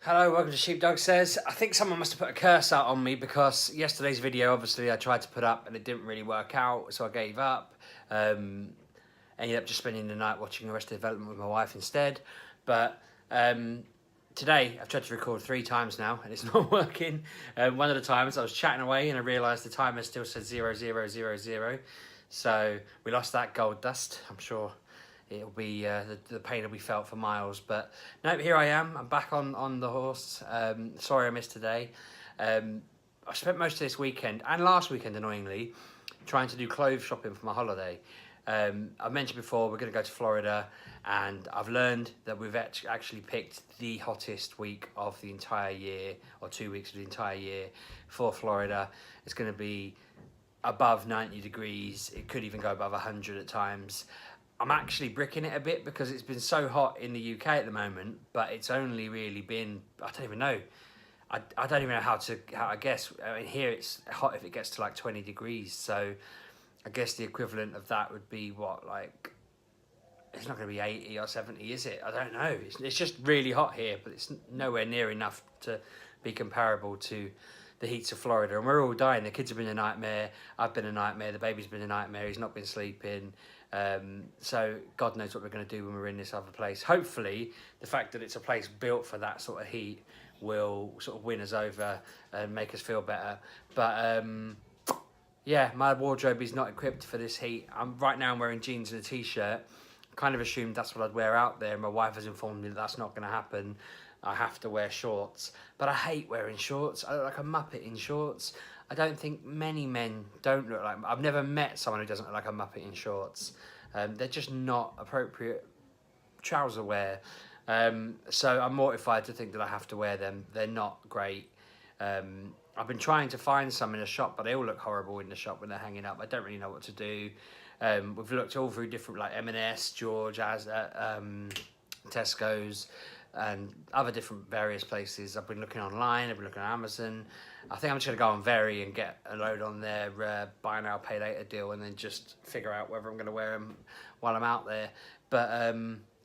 Hello, welcome to Sheepdog Says. I think someone must have put a curse out on me because yesterday's video, obviously, I tried to put up and it didn't really work out, so I gave up. Ended up just spending the night watching Arrested Development with my wife instead. But today, I've tried to record 3 times now and it's not working. One of the times I was chatting away and I realised the timer still said 0000. So we lost that gold dust, I'm sure. It'll be the pain will be felt for miles, but no, here I am. I'm back on the horse. Sorry I missed today. I spent most of this weekend and last weekend, annoyingly, trying to do clothes shopping for my holiday. I've mentioned before we're going to go to Florida, and I've learned that we've actually picked the hottest week of the entire year, or 2 weeks of the entire year for Florida. It's going to be above 90 degrees. It could even go above 100 at times. I'm actually bricking it a bit because it's been so hot in the UK at the moment, but it's only really been, I don't even know. I don't even know how I guess. I mean, here it's hot if it gets to like 20 degrees. So I guess the equivalent of that would be what, like, it's not going to be 80 or 70, is it? I don't know. It's just really hot here, but it's nowhere near enough to be comparable to the heats of Florida. And we're all dying. The kids have been a nightmare. I've been a nightmare. The baby's been a nightmare. He's not been sleeping. So God knows what we're going to do when we're in this other place. Hopefully, the fact that it's a place built for that sort of heat will sort of win us over and make us feel better. But yeah, my wardrobe is not equipped for this heat. Right now I'm wearing jeans and a t-shirt. Kind of assumed that's what I'd wear out there. My wife has informed me that that's not going to happen. I have to wear shorts, but I hate wearing shorts. I look like a muppet in shorts. I don't think many men don't look like. I've never met someone who doesn't look like a muppet in shorts. They're just not appropriate trouser wear. So I'm mortified to think that I have to wear them. They're not great. I've been trying to find some in a shop, but they all look horrible in the shop when they're hanging up. I don't really know what to do. We've looked all through different, like M&S, George, Tesco's, and other different various places. I've been looking online, I've been looking at Amazon. I think I'm just going to go on Very and get a load on their buy now, pay later deal, and then just figure out whether I'm going to wear them while I'm out there. But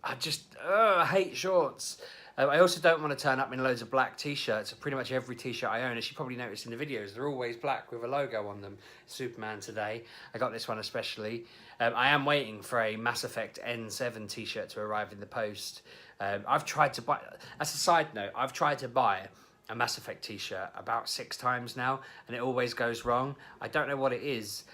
I hate shorts. I also don't want to turn up in loads of black t-shirts. Pretty much every t-shirt I own, as you probably noticed in the videos, they're always black with a logo on them. Superman today. I got this one especially. I am waiting for a Mass Effect N7 t-shirt to arrive in the post. I've tried to buy, as a side note, I've tried to buy a Mass Effect t-shirt about 6 times now, and it always goes wrong. I don't know what it is.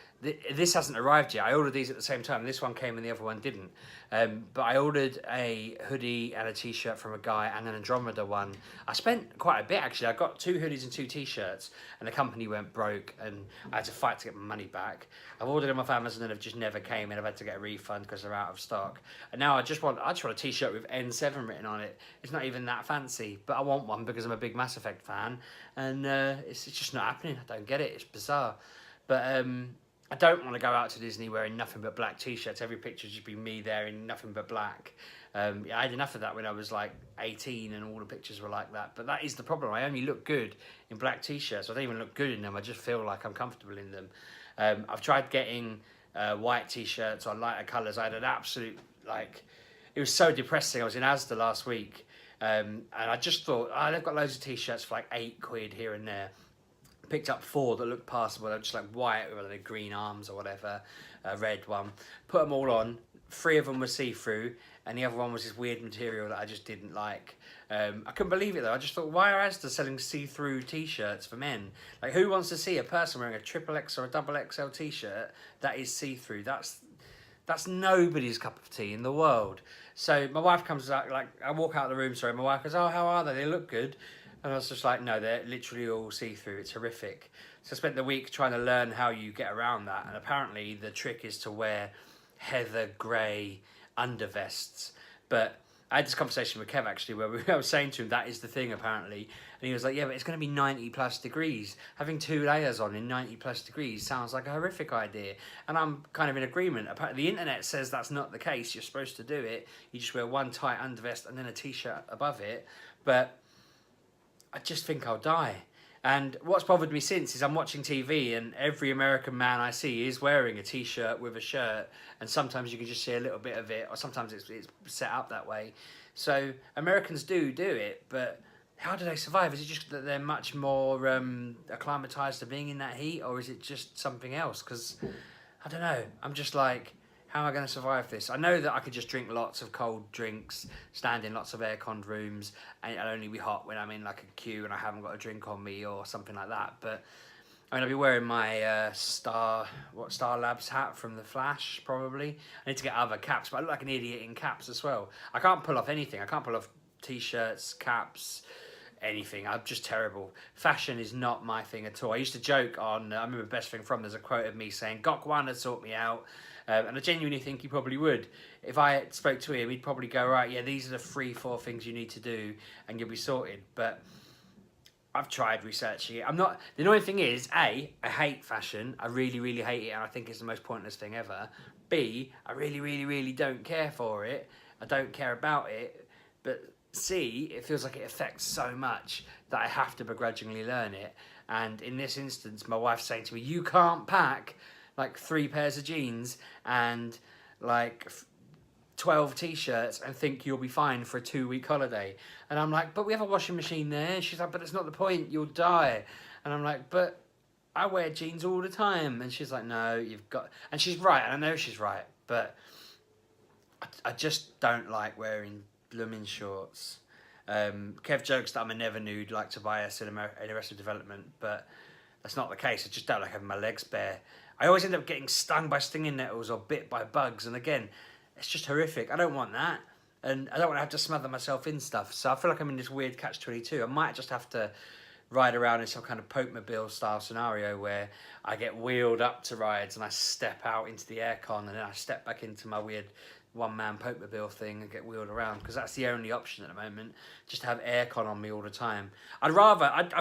This hasn't arrived yet. I ordered these at the same time. This one came and the other one didn't. But I ordered a hoodie and a t-shirt from a guy and an Andromeda one. I spent quite a bit, actually. I got 2 hoodies and 2 t-shirts, and the company went broke, and I had to fight to get my money back. I've ordered them off Amazon and they've just never came, and I've had to get a refund because they're out of stock. And now I just want a t-shirt with N7 written on it. It's not even that fancy, but I want one because I'm a big Mass Effect fan, and it's just not happening. I don't get it. It's bizarre. But I don't want to go out to Disney wearing nothing but black t-shirts. Every picture should be me there in nothing but black. I had enough of that when I was like 18 and all the pictures were like that. But that is the problem. I only look good in black t-shirts. I don't even look good in them. I just feel like I'm comfortable in them. I've tried getting white t-shirts or lighter colours. I had an absolute, it was so depressing. I was in Asda last week and I just thought, they've got loads of t-shirts for like £8 here and there. Picked up 4 that looked passable. They're just like white with like green arms or whatever, a red one. Put them all on. 3 of them were see-through, and the other one was this weird material that I just didn't like. I couldn't believe it though. I just thought, why are Asda selling see-through t-shirts for men? Like, who wants to see a person wearing a XXX or a XXL t-shirt that is see-through? That's nobody's cup of tea in the world. So my wife comes out, like, I walk out of the room, sorry, my wife goes, oh, how are they? They look good. And I was just like, no, they're literally all see-through. It's horrific. So I spent the week trying to learn how you get around that. And apparently the trick is to wear heather grey undervests. But I had this conversation with Kev, actually, where I was saying to him, that is the thing, apparently. And he was like, yeah, but it's going to be 90 plus degrees. Having 2 layers on in 90 plus degrees sounds like a horrific idea. And I'm kind of in agreement. Apparently, the internet says that's not the case. You're supposed to do it. You just wear one tight undervest and then a t-shirt above it. But I just think I'll die. And what's bothered me since is I'm watching TV and every American man I see is wearing a t-shirt with a shirt, and sometimes you can just see a little bit of it, or sometimes it's set up that way. So Americans do it, but how do they survive? Is it just that they're much more acclimatized to being in that heat, or is it just something else? Because I don't know. I'm just like, how am I going to survive this? I know that I could just drink lots of cold drinks, stand in lots of air-conned rooms, and it'll only be hot when I'm in like a queue and I haven't got a drink on me or something like that. But I mean, I'll be wearing my Star Labs hat from The Flash, probably. I need to get other caps, but I look like an idiot in caps as well. I can't pull off anything. I can't pull off t-shirts, caps, anything. I'm just terrible. Fashion is not my thing at all. I used to joke on, I remember Best Thing From, there's a quote of me saying, Gok Wan would sort me out. And I genuinely think he probably would. If I spoke to him, he'd probably go, right, yeah, these are the 3-4 things you need to do and you'll be sorted. But I've tried researching it. I'm not, the annoying thing is, A, I hate fashion. I really, really hate it, and I think it's the most pointless thing ever. B, I really, really, really don't care for it. I don't care about it. But C, it feels like it affects so much that I have to begrudgingly learn it. And in this instance, my wife's saying to me, you can't pack like 3 pairs of jeans and like 12 t-shirts and think you'll be fine for a 2-week holiday. And I'm like, but we have a washing machine there. She's like, but it's not the point, you'll die. And I'm like, but I wear jeans all the time. And she's like, no, you've got, and she's right, and I know she's right, but I just don't like wearing blooming shorts. Kev jokes that I'm a never nude, like Tobias in Arrested Development, but that's not the case. I just don't like having my legs bare. I always end up getting stung by stinging nettles or bit by bugs, and again, it's just horrific. I don't want that, and I don't want to have to smother myself in stuff. So I feel like I'm in this weird catch-22. I might just have to ride around in some kind of Poke-mobile style scenario where I get wheeled up to rides and I step out into the aircon and then I step back into my weird one-man Poke-mobile thing and get wheeled around, because that's the only option at the moment, just to have aircon on me all the time. I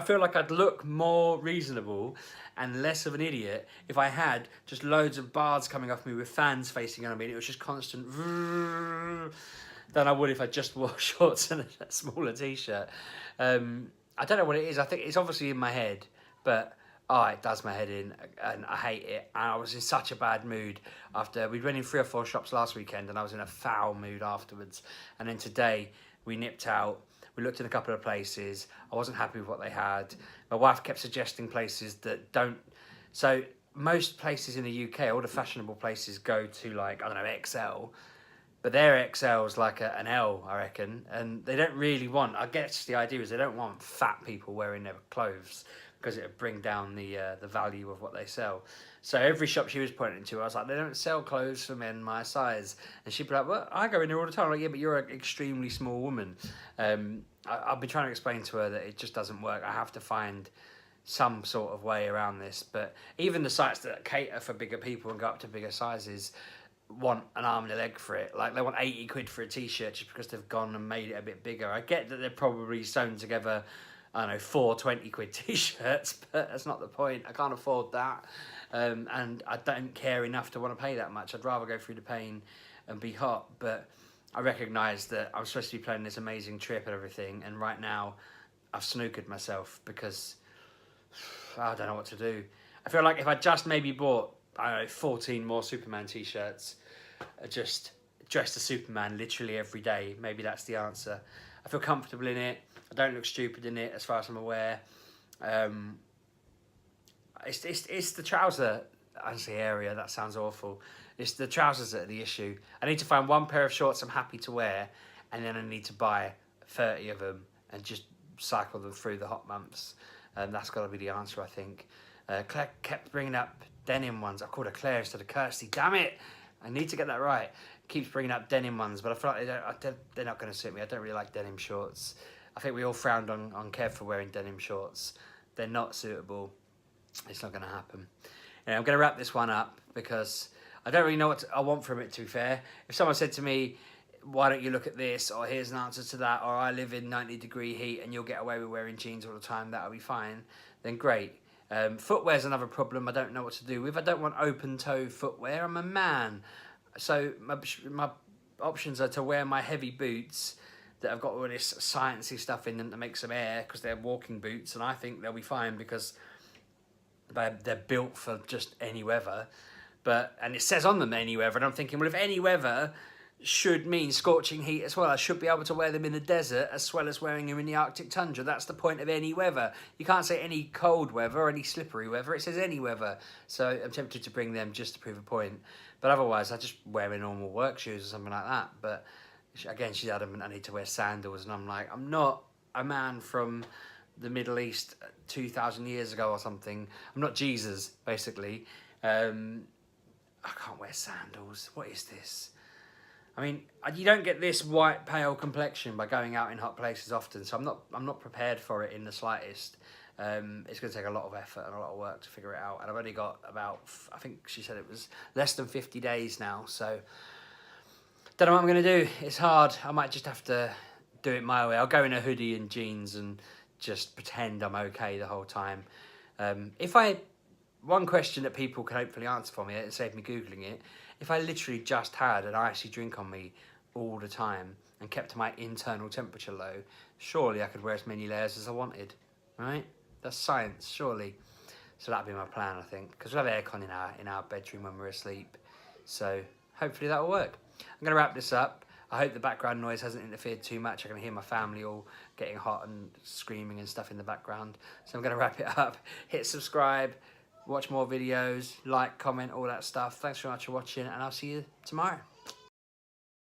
feel like I'd look more reasonable and less of an idiot if I had just loads of bars coming off me with fans facing on me and it was just constant than I would if I just wore shorts and a smaller t-shirt. I don't know what it is. I think it's obviously in my head, but it does my head in, and I hate it. And I was in such a bad mood after we'd been in 3 or 4 shops last weekend, and I was in a foul mood afterwards. And then today we nipped out. We looked in a couple of places. I wasn't happy with what they had. My wife kept suggesting places that don't. So most places in the UK, all the fashionable places, go to like, I don't know, XL. But their XL's like an L, I reckon. And they don't really want, I guess the idea is they don't want fat people wearing their clothes, because it would bring down the value of what they sell. So every shop she was pointing to, I was like, they don't sell clothes for men my size. And she'd be like, well, I go in there all the time. I'm like, yeah, but you're an extremely small woman. I've been trying to explain to her that it just doesn't work. I have to find some sort of way around this. But even the sites that cater for bigger people and go up to bigger sizes want an arm and a leg for it. Like, they want 80 quid for a t-shirt just because they've gone and made it a bit bigger. I get that they're probably sewn together, I don't know, 4 20-quid t-shirts, but that's not the point. I can't afford that. And I don't care enough to want to pay that much. I'd rather go through the pain and be hot. But I recognise that I'm supposed to be planning this amazing trip and everything, and right now I've snookered myself because I don't know what to do. I feel like if I just maybe bought, I don't know, 14 more Superman t-shirts, just dressed as Superman literally every day, maybe that's the answer. I feel comfortable in it. I don't look stupid in it as far as I'm aware. It's the trouser, honestly, area, that sounds awful. It's the trousers that are the issue. I need to find 1 pair of shorts I'm happy to wear, and then I need to buy 30 of them and just cycle them through the hot months. That's got to be the answer, I think. Claire kept bringing up denim ones. I called her Claire instead of Kirsty. Damn it! I need to get that right. Keeps bringing up denim ones, but I feel like they're not going to suit me. I don't really like denim shorts. I think we all frowned on Kev for wearing denim shorts. They're not suitable. It's not going to happen. Anyway, I'm going to wrap this one up because I don't really know what I want from it, to be fair. If someone said to me, why don't you look at this, or here's an answer to that, or I live in 90-degree heat and you'll get away with wearing jeans all the time, that'll be fine, then great. Footwear's another problem I don't know what to do with. I don't want open-toe footwear. I'm a man. So my options are to wear my heavy boots that have got all this sciencey stuff in them that makes them air, because they're walking boots, and I think they'll be fine because they're built for just any weather. And it says on them any weather, and I'm thinking, well, if any weather should mean scorching heat as well. I should be able to wear them in the desert as well as wearing them in the Arctic tundra. That's the point of any weather. You can't say any cold weather or any slippery weather. It says any weather. So I'm tempted to bring them just to prove a point. But otherwise, I just wear my normal work shoes or something like that. But again, she's adamant I need to wear sandals. And I'm like, I'm not a man from the Middle East 2,000 years ago or something. I'm not Jesus, basically. I can't wear sandals. What is this? I mean, you don't get this white, pale complexion by going out in hot places often, so I'm not prepared for it in the slightest. It's going to take a lot of effort and a lot of work to figure it out, and I've only got about, I think she said it was less than 50 days now, so don't know what I'm going to do. It's hard. I might just have to do it my way. I'll go in a hoodie and jeans and just pretend I'm okay the whole time. One question that people can hopefully answer for me, it saved me Googling it, if I literally just had an icy drink on me all the time and kept my internal temperature low, surely I could wear as many layers as I wanted, right? That's science, surely. So that'd be my plan, I think, because we'll have aircon in our bedroom when we're asleep. So hopefully that'll work. I'm going to wrap this up. I hope the background noise hasn't interfered too much. I can hear my family all getting hot and screaming and stuff in the background. So I'm going to wrap it up. Hit subscribe. Watch more videos, like, comment, all that stuff. Thanks very much for watching, and I'll see you tomorrow.